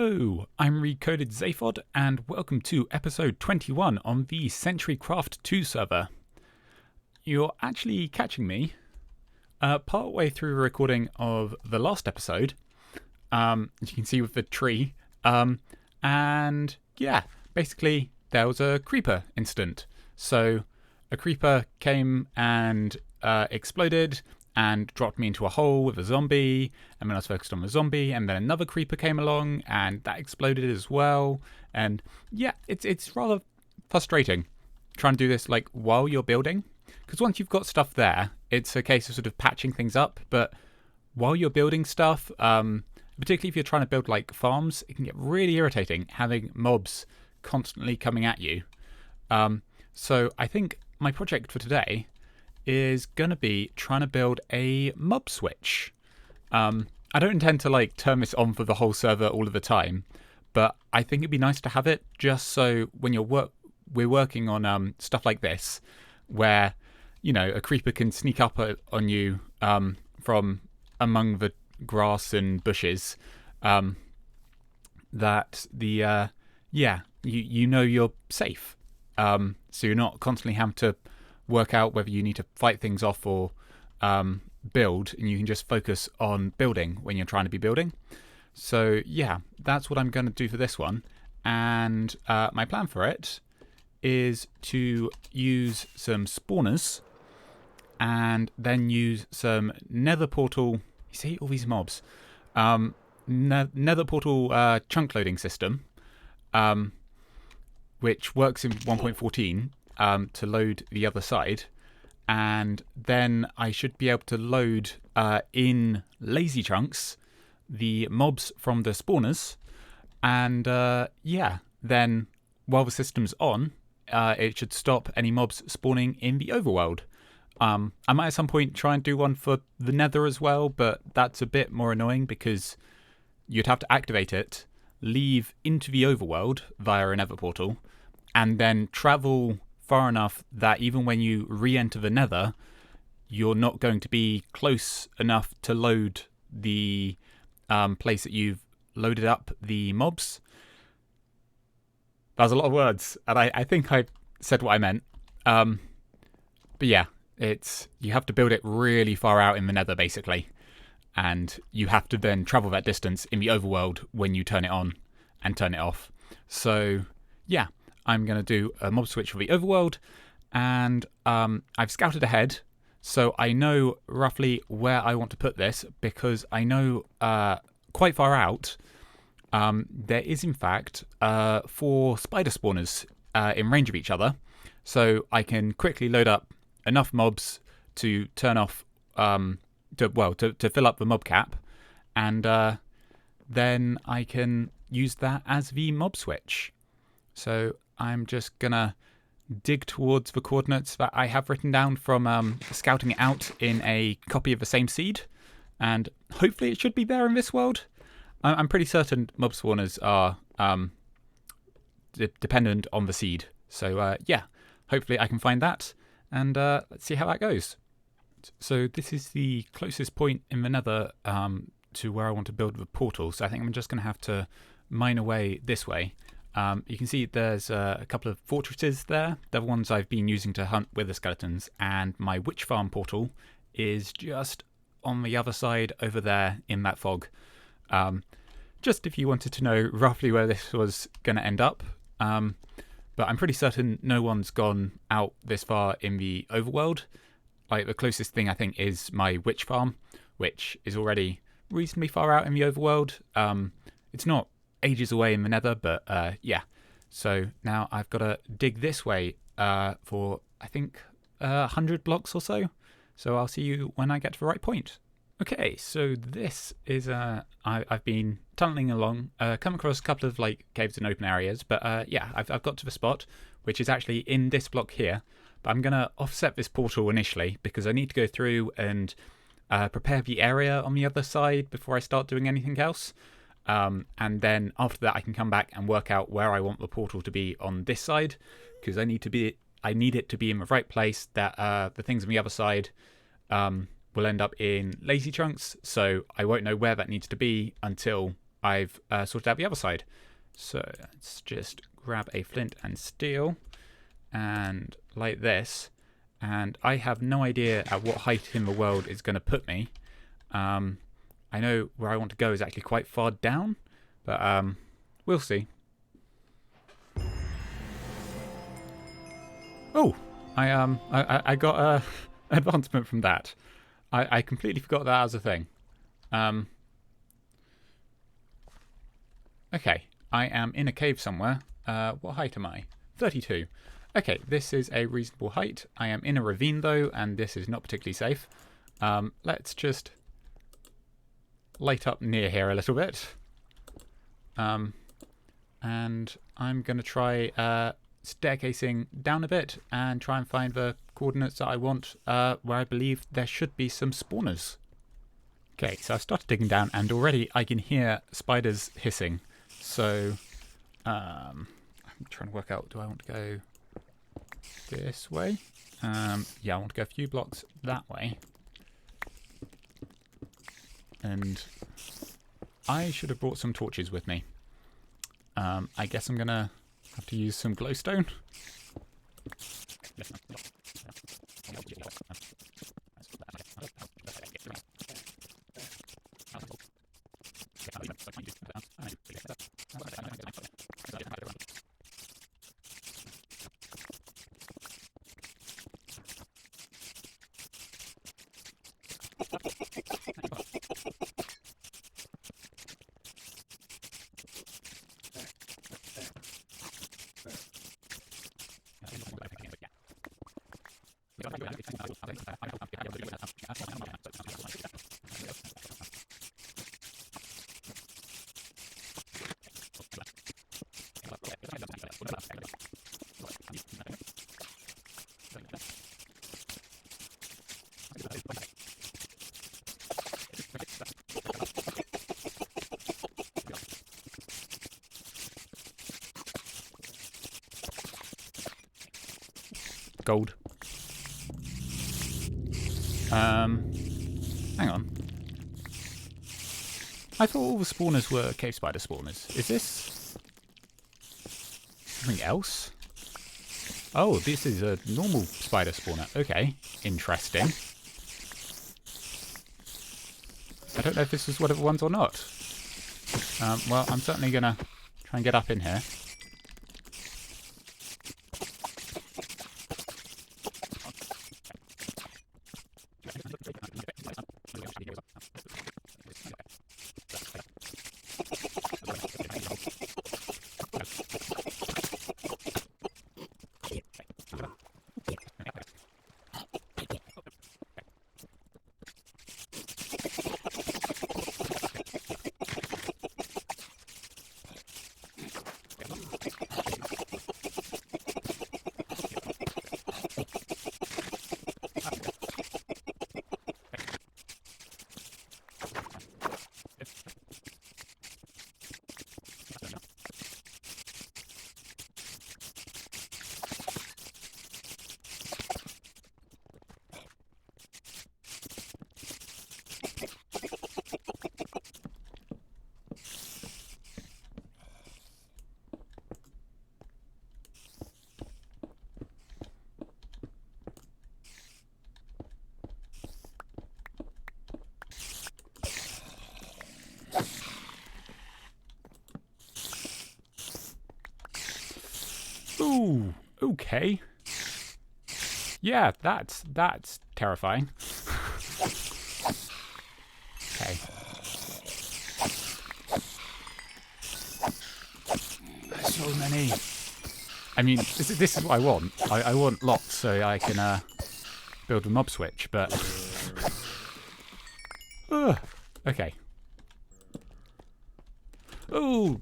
Hello, I'm Recoded Zaphod, and welcome to episode 21 on the Centricraft-2 server. You're actually catching me part way through a recording of the last episode, as you can see with the tree, and yeah, basically there was a creeper incident. So a creeper came and exploded and dropped me into a hole with a zombie, and then I was focused on the zombie, and then another creeper came along and that exploded as well. And yeah, it's rather frustrating trying to do this like while you're building, because once you've got stuff there, it's a case of sort of patching things up. But while you're building stuff, particularly if you're trying to build like farms, it can get really irritating having mobs constantly coming at you. So I think my project for today is going to be trying to build a mob switch. I don't intend to like turn this on for the whole server all of the time, but I think it'd be nice to have it just so when we're working on stuff like this, where, you know, a creeper can sneak up on you from among the grass and bushes, that the you know you're safe. So you're not constantly having to work out whether you need to fight things off or build, and you can just focus on building when you're trying to be building. So yeah, that's what I'm going to do for this one. And my plan for it is to use some spawners and then use some nether portal. You see all these mobs. Nether portal chunk loading system, which works in 1.14. To load the other side, and then I should be able to load in lazy chunks the mobs from the spawners, and then while the system's on, it should stop any mobs spawning in the overworld. I might at some point try and do one for the nether as well, but that's a bit more annoying because you'd have to activate it, leave into the overworld via a nether portal, and then travel far enough that even when you re-enter the nether, you're not going to be close enough to load the place that you've loaded up the mobs. That was a lot of words, and I think I said what I meant. But yeah, you have to build it really far out in the nether, basically, and you have to then travel that distance in the overworld when you turn it on and turn it off. So yeah, I'm going to do a mob switch for the overworld, and I've scouted ahead, so I know roughly where I want to put this, because I know quite far out there is in fact 4 spider spawners in range of each other, so I can quickly load up enough mobs to turn off, to fill up the mob cap, and then I can use that as the mob switch. So I'm just going to dig towards the coordinates that I have written down from scouting it out in a copy of the same seed, and hopefully it should be there in this world. I'm pretty certain mob spawners are dependent on the seed. So yeah, hopefully I can find that, and let's see how that goes. So this is the closest point in the nether to where I want to build the portal, so I think I'm just going to have to mine away this way. You can see there's a couple of fortresses there. They're the ones I've been using to hunt wither skeletons, and my witch farm portal is just on the other side over there in that fog. Just if you wanted to know roughly where this was going to end up. But I'm pretty certain no one's gone out this far in the overworld. Like, the closest thing I think is my witch farm, which is already reasonably far out in the overworld. It's not ages away in the nether, but yeah. So now I've got to dig this way for I think 100 blocks or so. So I'll see you when I get to the right point. Okay, so this is I've been tunneling along, come across a couple of like caves and open areas, but yeah, I've got to the spot, which is actually in this block here. But I'm gonna offset this portal initially because I need to go through and prepare the area on the other side before I start doing anything else. And then after that I can come back and work out where I want the portal to be on this side, because I need it to be in the right place, that the things on the other side will end up in lazy chunks, so I won't know where that needs to be until I've sorted out the other side. So let's just grab a flint and steel and like this. And I have no idea at what height in the world it's going to put me. I know where I want to go is actually quite far down, but we'll see. Oh, I got a advancement from that. I completely forgot that was a thing. Okay, I am in a cave somewhere. What height am I? 32. Okay, this is a reasonable height. I am in a ravine though, and this is not particularly safe. Let's just light up near here a little bit. And I'm going to try staircasing down a bit and try and find the coordinates that I want, where I believe there should be some spawners. Okay, so I've started digging down and already I can hear spiders hissing. So I'm trying to work out, do I want to go this way? Yeah, I want to go a few blocks that way. And I should have brought some torches with me. I guess I'm going to have to use some glowstone. Gold. Hang on. I thought all the spawners were cave spider spawners. Is this something else? Oh, this is a normal spider spawner. Okay, interesting. I don't know if this is one of the ones or not. Well, I'm certainly gonna try and get up in here. Ooh, okay. Yeah, that's terrifying. Okay. So many. I mean, this is what I want. I want lots so I can build a mob switch, but okay. Oh,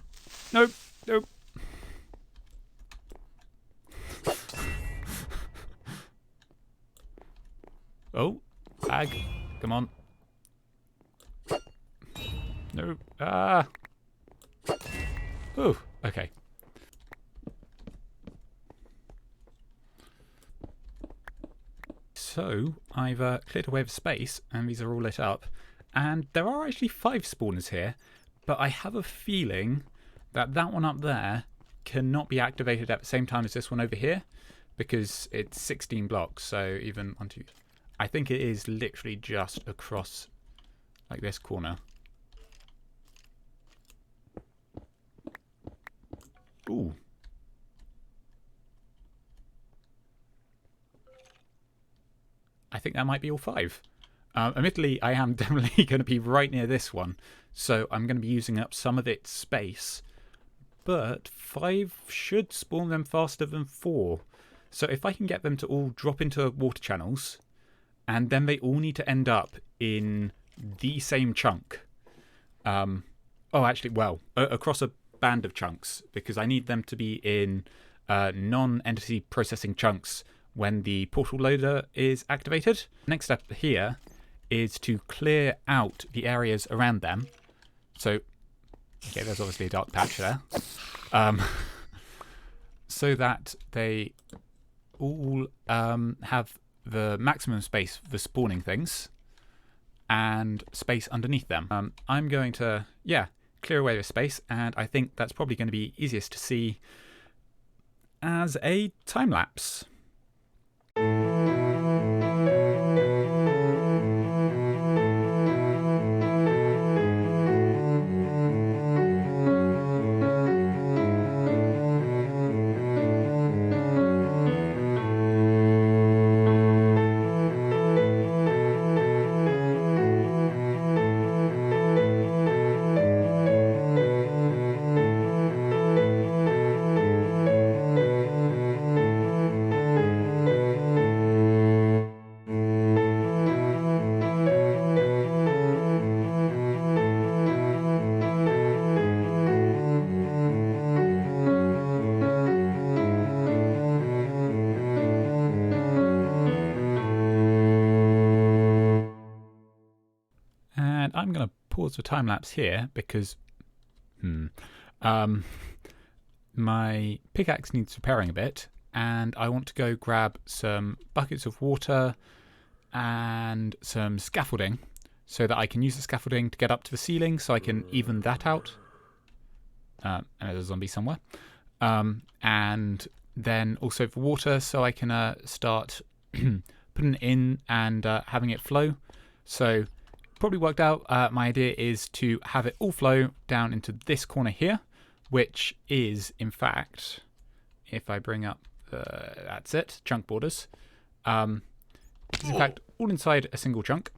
nope, nope. Oh, lag. Come on. No. Ah. Oh, okay. So, I've cleared away the space, and these are all lit up. And there are actually 5 spawners here, But I have a feeling that that one up there cannot be activated at the same time as this one over here, because it's 16 blocks. So even 1, 2. I think it is literally just across like this corner. Ooh. I think that might be all 5. Admittedly, I am definitely going to be right near this one, so I'm going to be using up some of its space. But 5 should spawn them faster than 4. So if I can get them to all drop into water channels, and then they all need to end up in the same chunk. Across a band of chunks, because I need them to be in non-entity processing chunks when the portal loader is activated. Next step here is to clear out the areas around them. So, okay, there's obviously a dark patch there. So that they all have the maximum space for spawning things and space underneath them. I'm going to, clear away the space, and I think that's probably going to be easiest to see as a time lapse. I'm going to pause the time lapse here because my pickaxe needs repairing a bit, and I want to go grab some buckets of water and some scaffolding so that I can use the scaffolding to get up to the ceiling so I can even that out. And there's a zombie somewhere. And then also for water so I can start putting it in and having it flow. So probably worked out, my idea is to have it all flow down into this corner here, which is, in fact, if I bring up, that's it, chunk borders, is in fact all inside a single chunk.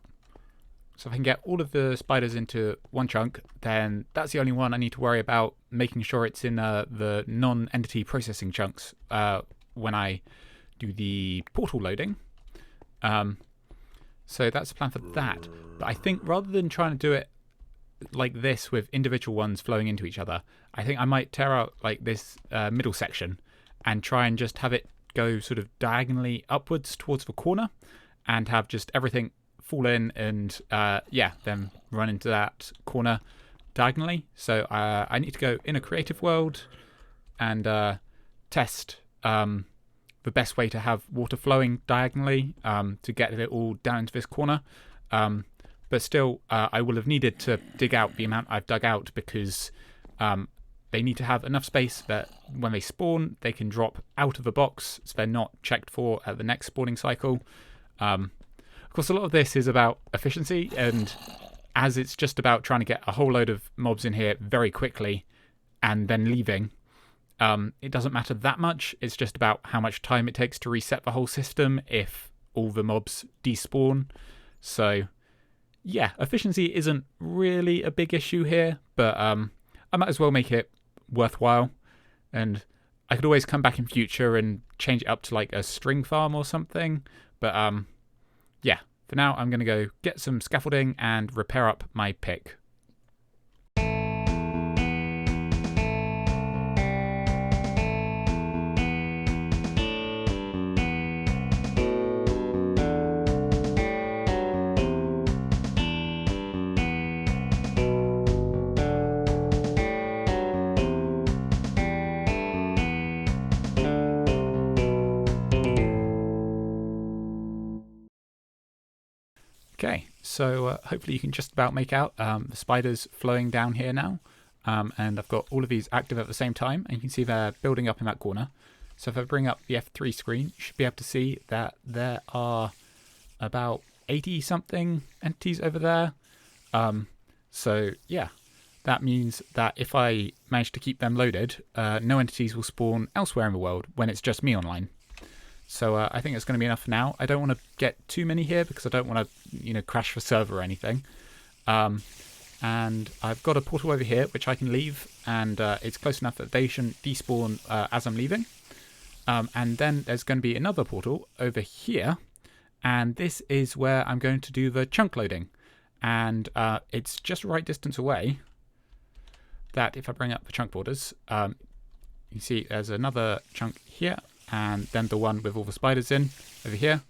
So if I can get all of the spiders into one chunk, then that's the only one I need to worry about making sure it's in the non-entity processing chunks when I do the portal loading. So that's the plan for that. But I think rather than trying to do it like this with individual ones flowing into each other, I think I might tear out like this middle section and try and just have it go sort of diagonally upwards towards the corner and have just everything fall in and then run into that corner diagonally. So I need to go in a creative world and test the best way to have water flowing diagonally to get it all down into this corner. But still, I will have needed to dig out the amount I've dug out because they need to have enough space that when they spawn, they can drop out of the box so they're not checked for at the next spawning cycle. Of course, a lot of this is about efficiency, and as it's just about trying to get a whole load of mobs in here very quickly and then leaving, it doesn't matter that much. It's just about how much time it takes to reset the whole system if all the mobs despawn. So, yeah, efficiency isn't really a big issue here, but I might as well make it worthwhile. And I could always come back in future and change it up to like a string farm or something. But yeah, for now I'm going to go get some scaffolding and repair up my pick. Okay, So hopefully you can just about make out the spiders flowing down here now. And I've got all of these active at the same time, and you can see they're building up in that corner. So if I bring up the F3 screen, you should be able to see that there are about 80 something entities over there. So yeah, that means that if I manage to keep them loaded, no entities will spawn elsewhere in the world when it's just me online. So I think it's going to be enough for now. I don't want to get too many here because I don't want to, crash the server or anything. And I've got a portal over here which I can leave, and it's close enough that they shouldn't despawn as I'm leaving. And then there's going to be another portal over here, and this is where I'm going to do the chunk loading. And it's just the right distance away that if I bring up the chunk borders, you see there's another chunk here, and then the one with all the spiders in over here.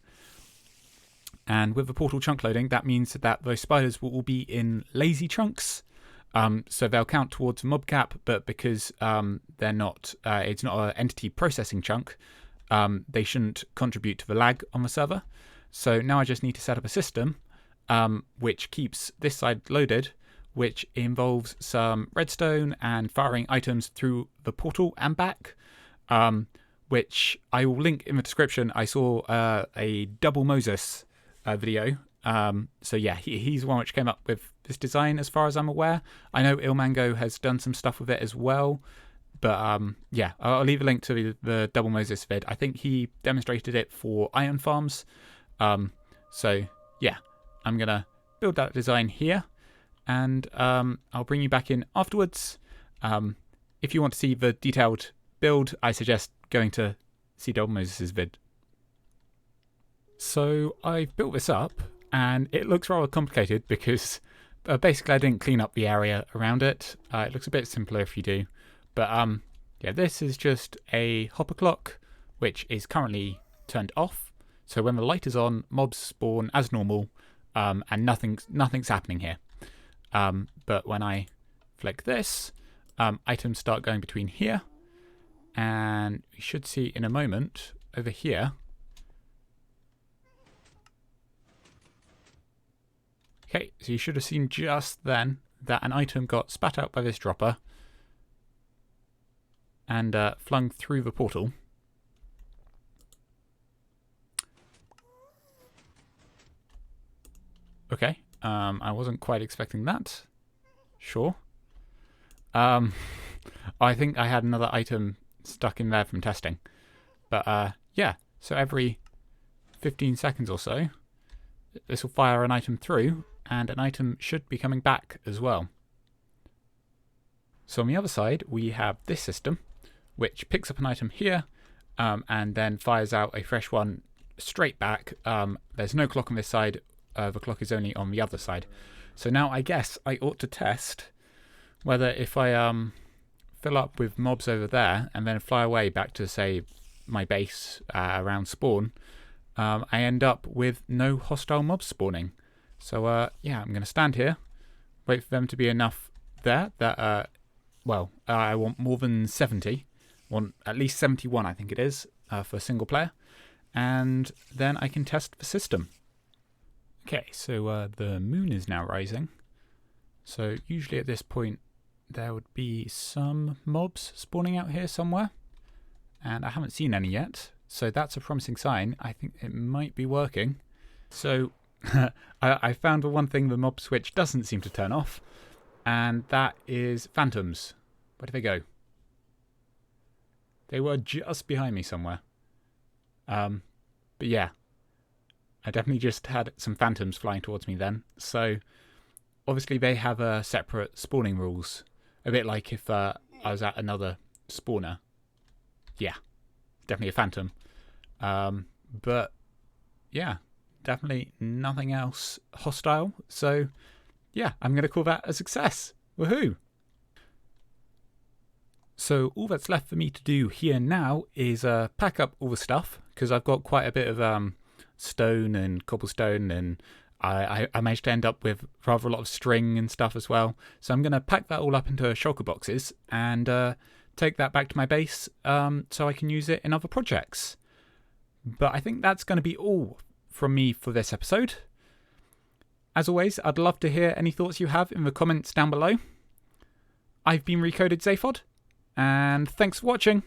And with the portal chunk loading, that means that those spiders will all be in lazy chunks. So they'll count towards mob cap, but because they're not, it's not an entity processing chunk, they shouldn't contribute to the lag on the server. So now I just need to set up a system which keeps this side loaded, which involves some redstone and firing items through the portal and back, which I will link in the description. I saw a Double Moses video. So yeah, he's the one which came up with this design as far as I'm aware. I know Ilmango has done some stuff with it as well. But yeah, I'll leave a link to the Double Moses vid. I think he demonstrated it for iron farms. So yeah, I'm going to build that design here. And I'll bring you back in afterwards. If you want to see the detailed build, I suggest going to see Double Moses' vid. So I've built this up, and it looks rather complicated because basically I didn't clean up the area around it. It looks a bit simpler if you do. But yeah, this is just a hopper clock, which is currently turned off. So when the light is on, mobs spawn as normal, and nothing's happening here. But when I flick this, items start going between here, and you should see in a moment over here. Okay, so you should have seen just then that an item got spat out by this dropper and flung through the portal. Okay, I wasn't quite expecting that. Sure. I think I had another item stuck in there from testing. But yeah, so every 15 seconds or so, this will fire an item through, and an item should be coming back as well. So on the other side, we have this system, which picks up an item here, and then fires out a fresh one straight back. There's no clock on this side. The clock is only on the other side. So now I guess I ought to test whether if I fill up with mobs over there and then fly away back to, say, my base around spawn, I end up with no hostile mobs spawning. So yeah, I'm going to stand here, wait for them to be enough there that, well, I want more than 70. I want at least 71, I think it is, for a single player. And then I can test the system. Okay, so the moon is now rising. So usually at this point there would be some mobs spawning out here somewhere. And I haven't seen any yet. So that's a promising sign. I think it might be working. So I found the one thing the mob switch doesn't seem to turn off. And that is phantoms. Where did they go? They were just behind me somewhere. But yeah. I definitely just had some phantoms flying towards me then. So obviously they have separate spawning rules. A bit like if I was at another spawner. Yeah, definitely a phantom. But yeah, definitely nothing else hostile. So yeah, I'm going to call that a success. Woohoo! So all that's left for me to do here now is pack up all the stuff, because I've got quite a bit of stone and cobblestone, and I managed to end up with rather a lot of string and stuff as well. So I'm going to pack that all up into shulker boxes and take that back to my base so I can use it in other projects. But I think that's going to be all from me for this episode. As always, I'd love to hear any thoughts you have in the comments down below. I've been Recoded Zaphod, and thanks for watching.